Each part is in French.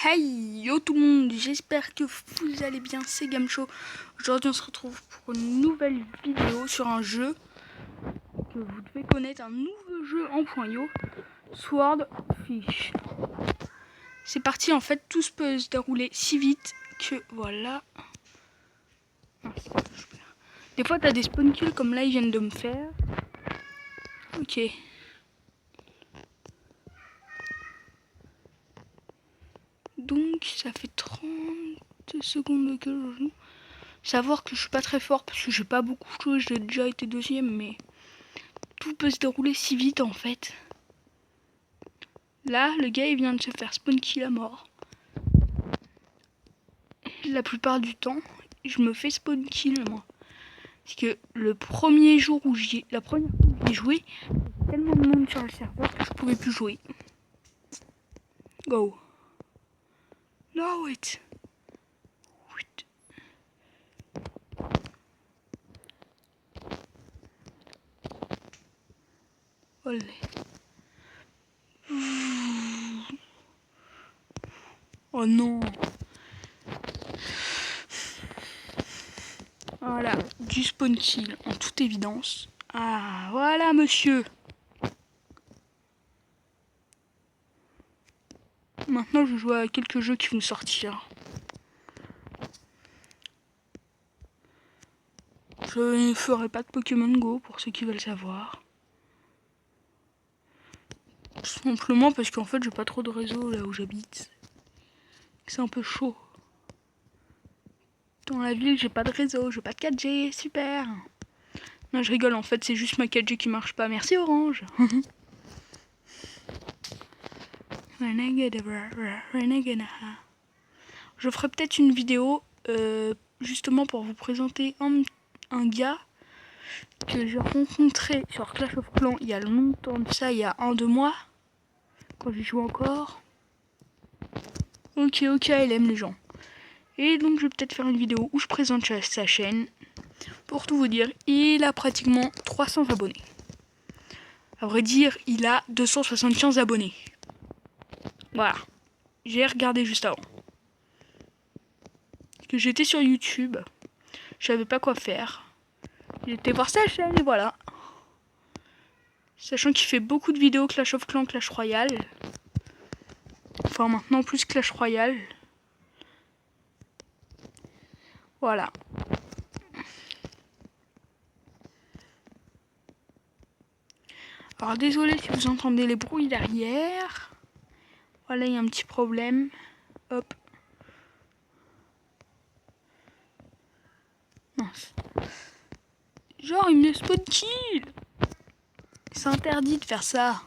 Hey yo tout le monde, j'espère que vous allez bien, c'est Gamshow. Aujourd'hui on se retrouve pour une nouvelle vidéo sur un jeu que vous devez connaître, un nouveau jeu en .io, Swordfish. C'est parti, en fait tout peut se dérouler si vite que voilà. Des fois t'as des spawn kills comme là ils viennent de me faire. Ok. Donc ça fait 30 secondes que je joue. Savoir que je suis pas très fort parce que j'ai pas beaucoup joué, j'ai déjà été deuxième, mais tout peut se dérouler si vite en fait. Là, le gars il vient de se faire spawn kill à mort. La plupart du temps, je me fais spawn kill moi. Parce que le premier jour où la première fois où j'ai joué, il y avait tellement de monde sur le serveur que je pouvais plus jouer. Go. No wait. Olé. Oh non. Voilà, du spawn kill en toute évidence. Ah, voilà monsieur. Maintenant je joue à quelques jeux qui vont sortir. Je ne ferai pas de Pokémon Go pour ceux qui veulent savoir. Simplement parce qu'en fait j'ai pas trop de réseau là où j'habite. C'est un peu chaud. Dans la ville j'ai pas de réseau, j'ai pas de 4G, super. Non je rigole, en fait c'est juste ma 4G qui marche pas. Merci Orange. Je ferai peut-être une vidéo justement pour vous présenter un gars que j'ai rencontré sur Clash of Clans il y a longtemps de ça, il y a 1-2 mois, quand j'y joue encore. Ok, elle aime les gens. Et donc je vais peut-être faire une vidéo où je présente sa chaîne. Pour tout vous dire, il a pratiquement 300 abonnés. À vrai dire, il a 275 abonnés. Voilà. J'ai regardé juste avant. Que j'étais sur YouTube. Je savais pas quoi faire. J'étais voir sa chaîne et voilà. Sachant qu'il fait beaucoup de vidéos Clash of Clans, Clash Royale. Enfin maintenant plus Clash Royale. Voilà. Alors désolé si vous entendez les bruits derrière. Voilà, il y a un petit problème. Hop. Mince. Genre il me spawn kill. C'est interdit de faire ça.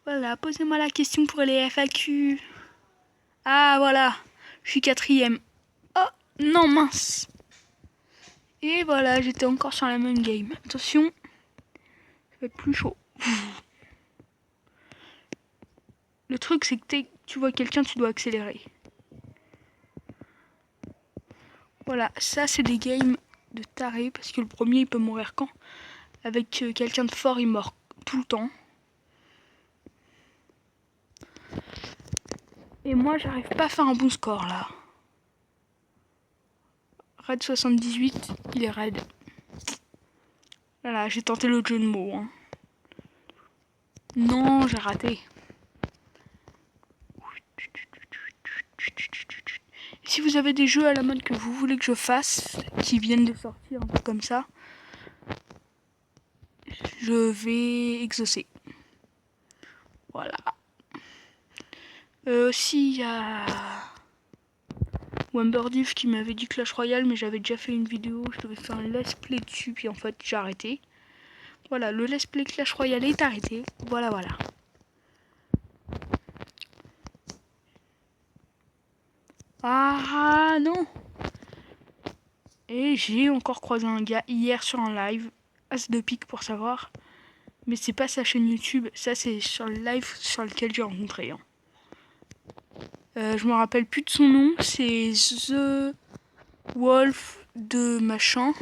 Voilà, posez-moi la question pour les FAQ. Ah voilà, je suis 4ème. Oh non, mince. Et voilà, j'étais encore sur la même game. Attention, ça va être plus chaud. Le truc c'est que tu vois quelqu'un, tu dois accélérer. Voilà, ça c'est des games de taré parce que le premier il peut mourir quand avec quelqu'un de fort il meurt tout le temps. Et moi j'arrive pas à faire un bon score là. Raid 78, il est raid. Voilà, j'ai tenté le jeu de mots. Hein. Non, j'ai raté. Si vous avez des jeux à la mode que vous voulez que je fasse, qui viennent de sortir un peu comme ça, je vais exaucer. Voilà. Aussi, il y a Wamberdif qui m'avait dit Clash Royale, mais j'avais déjà fait une vidéo, je devais faire un let's play dessus, puis en fait j'ai arrêté. Voilà, le let's play Clash Royale est arrêté. Voilà. Ah non. Et j'ai encore croisé un gars hier sur un live, As de pique pour savoir. Mais c'est pas sa chaîne YouTube, ça c'est sur le live sur lequel j'ai rencontré. Hein. Je me rappelle plus de son nom, c'est The Wolf de machin.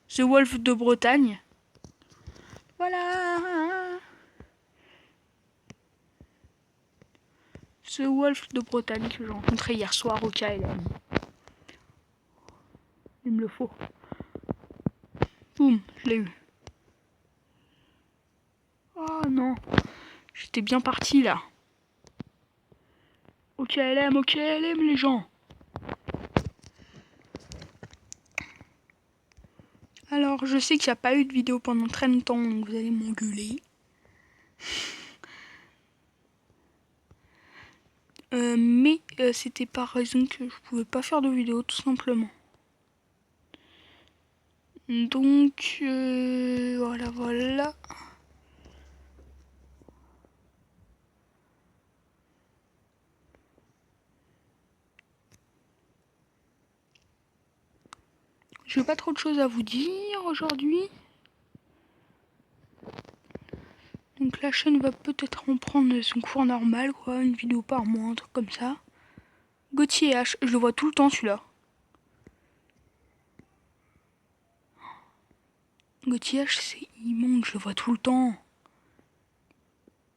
The Wolf de Bretagne. Voilà. ce Wolf de Bretagne que j'ai rencontré hier soir au KLM. Il me le faut. Boum, je l'ai eu. Oh non, j'étais bien parti là. Au KLM les gens. Alors, je sais qu'il n'y a pas eu de vidéo pendant très longtemps, donc vous allez m'engueuler. Mais c'était par raison que je pouvais pas faire de vidéo, tout simplement. Donc, voilà. J'ai pas trop de choses à vous dire aujourd'hui. Donc la chaîne va peut-être reprendre son cours normal, quoi, une vidéo par mois, un truc comme ça. Gauthier H, je le vois tout le temps celui-là. Gauthier H, c'est immonde, je le vois tout le temps.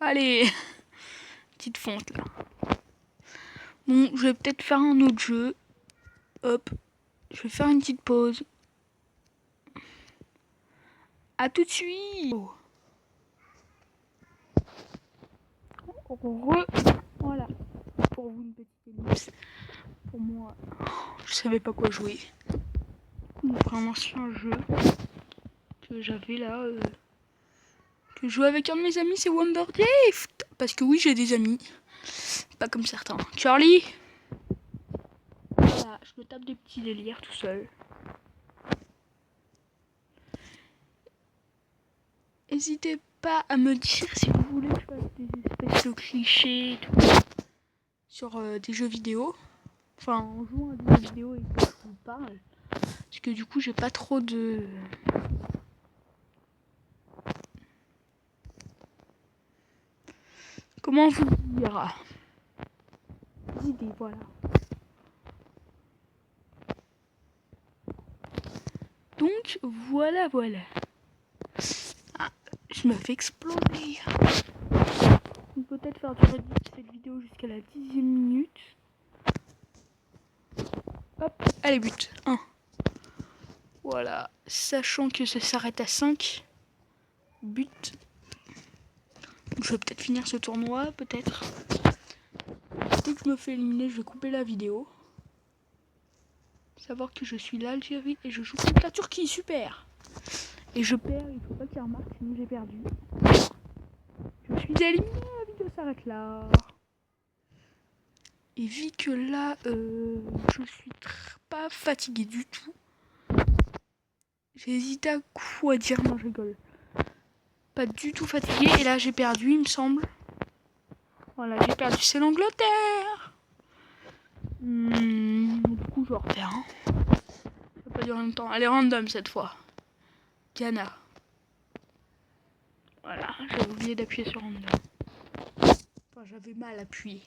Allez, petite fonte là. Bon, je vais peut-être faire un autre jeu. Hop, je vais faire une petite pause. A tout de suite. Voilà. Pour vous une petite ellipse. Pour moi, je savais pas quoi jouer. J'ai pris un ancien jeu que j'avais là. Que je joue avec un de mes amis, c'est Wondergift. Parce que oui, j'ai des amis. Pas comme certains. Charlie. Voilà, je me tape des petits délires tout seul. N'hésitez pas à me dire si vous voulez que je fasse des espèces de clichés et tout, sur des jeux vidéo. Enfin, en jouant à des jeux vidéo et que je vous parle. Parce que du coup, j'ai pas trop de... Comment vous dire? Des idées, voilà. Donc, voilà. Ah, je me fais exploser. On peut peut-être faire durer cette vidéo jusqu'à la 10e minute. Hop, allez, but. 1. Voilà, sachant que ça s'arrête à 5 buts. Je vais peut-être finir ce tournoi, peut-être. Dès que je me fais éliminer, je vais couper la vidéo. Savoir que je suis l'Algérie et je joue contre la Turquie, super. Et je perds, il faut pas qu'il remarque, sinon j'ai perdu. Je suis éliminé, la vidéo s'arrête là. Et vu que là, je suis pas fatigué du tout. J'ai hésité à quoi dire, non je rigole. Pas du tout fatigué, et là j'ai perdu, il me semble. Voilà, j'ai perdu, c'est l'Angleterre. Du coup, je vais refaire. Hein. Ça va pas durer longtemps. Allez, random cette fois. Ghana. Voilà, j'avais oublié d'appuyer sur random. Enfin, j'avais mal appuyé.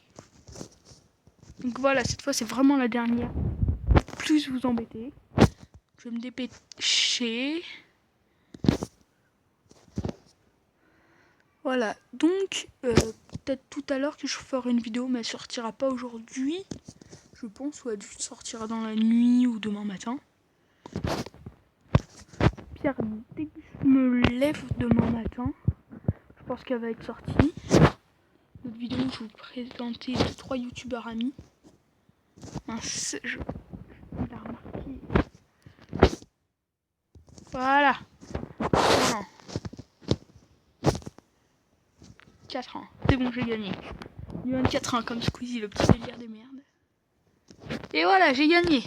Donc voilà, cette fois, c'est vraiment la dernière. Plus vous embêter. Je vais me dépêcher. Voilà, donc, peut-être tout à l'heure que je ferai une vidéo, mais elle sortira pas aujourd'hui. Je pense, ou elle sortira dans la nuit ou demain matin. Pierre, dès que je me lève demain matin, je pense qu'elle va être sortie. Notre vidéo, je vais vous présenter 3 youtubeurs amis. Mince, je l'ai remarqué. Voilà. 4-1. C'est bon, j'ai gagné. Il y a eu 4-1 comme Squeezie, le petit délire des merdes. Et voilà, j'ai gagné.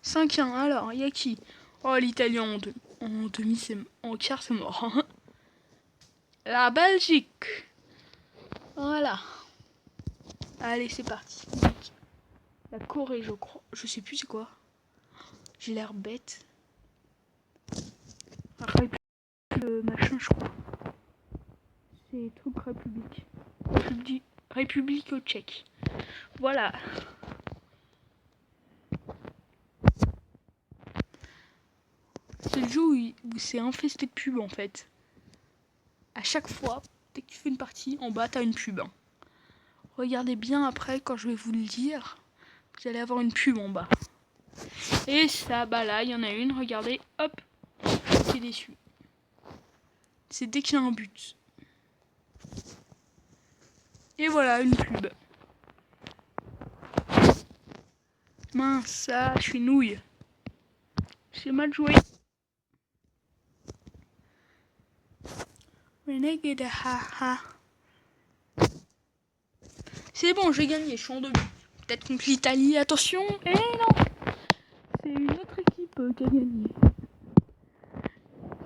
5-1. Alors, il y a qui? Oh, l'Italien en demi, c'est en quart, c'est mort. La Belgique. Voilà. Allez, c'est parti. La Corée, je crois. Je sais plus c'est quoi. J'ai l'air bête. Machin, je crois. C'est truc République tchèque. Voilà. C'est le jeu où c'est infesté de pubs en fait. À chaque fois, dès que tu fais une partie, en bas t'as une pub. Hein. regardez bien après quand je vais vous le dire. Vous allez avoir une pub en bas. Et ça, bah là, il y en a une, regardez, hop, qui est déçu. C'est dès qu'il y a un but. Et voilà, une pub. Mince, ça, je suis nouille. J'ai mal joué. Renegade, haha. C'est bon, j'ai gagné, je suis en demi. Peut-être contre l'Italie, attention. Eh non, c'est une autre équipe qui a gagné.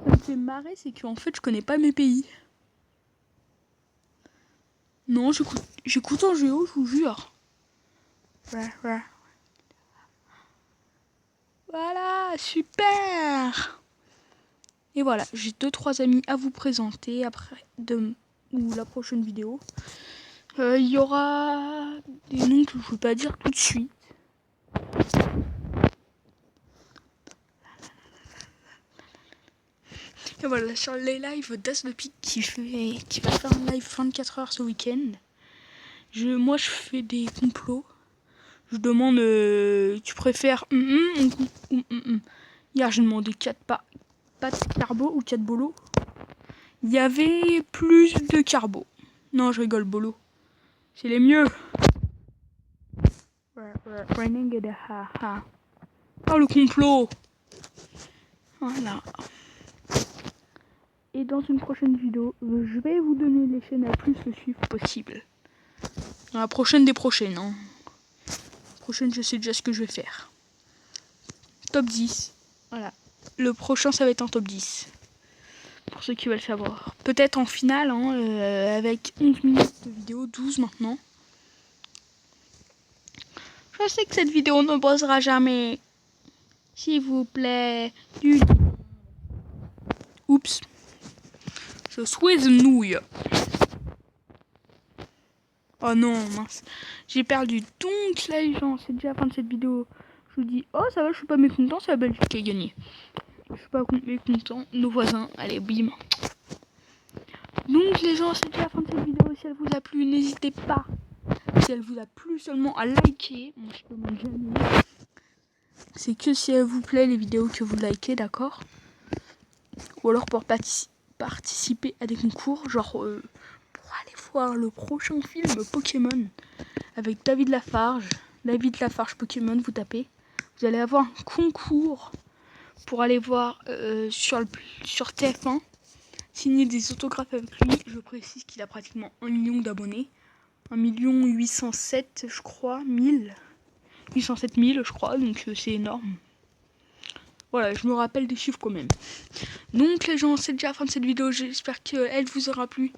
Ça me fait marrer, c'est qu'en fait, je connais pas mes pays. Non, j'écoute en géo, je vous jure. Voilà, super. Et voilà, j'ai 2-3 amis à vous présenter après ou la prochaine vidéo. Il y aura des noms que je ne vais pas dire tout de suite. Et voilà, sur les lives d'As de Pique qui va faire un live 24 heures ce week-end. Moi, je fais des complots. Je demande, tu préfères ou Hier, j'ai demandé 4 pâtes carbo ou 4 bolos. Il y avait plus de carbo. Non, je rigole, bolo. C'est les mieux. Oh, le complot. Voilà. Et dans une prochaine vidéo, je vais vous donner les chaînes à plus le suivre possible. Dans la prochaine des prochaines. Hein. Prochaine, je sais déjà ce que je vais faire. Top 10. Voilà. Le prochain, ça va être un top 10. Pour ceux qui veulent savoir. Peut-être en finale, hein, avec 11 minutes de vidéo, 12 maintenant. Je sais que cette vidéo ne bossera jamais. S'il vous plaît. Oups. Je suis une nouille. Oh non, mince. J'ai perdu. Donc là, les gens, c'est déjà la fin de cette vidéo. Je vous dis, oh ça va, je suis pas mécontent, c'est la Belgique qui a gagné. Je suis pas mécontent. Nos voisins, allez, bim. Donc les gens, c'est déjà la fin de cette vidéo. Si elle vous a plu, n'hésitez pas. Si elle vous a plu, seulement à liker. Moi, je demande jamais. C'est que si elle vous plaît, les vidéos que vous likez, d'accord? Ou alors pour participer à des concours, genre pour aller voir le prochain film Pokémon avec David Lafarge. David Lafarge Pokémon, vous tapez. Vous allez avoir un concours pour aller voir sur TF1. Signer des autographes avec lui. Je précise qu'il a pratiquement 1 million d'abonnés. 1 807 je crois, 807 000 je crois, donc c'est énorme. Voilà, je me rappelle des chiffres quand même. Donc les gens, c'est déjà la fin de cette vidéo. J'espère qu'elle vous aura plu.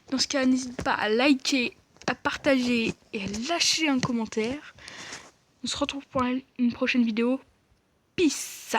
Dans ce cas, n'hésitez pas à liker, à partager et à lâcher un commentaire. On se retrouve pour une prochaine vidéo. Peace.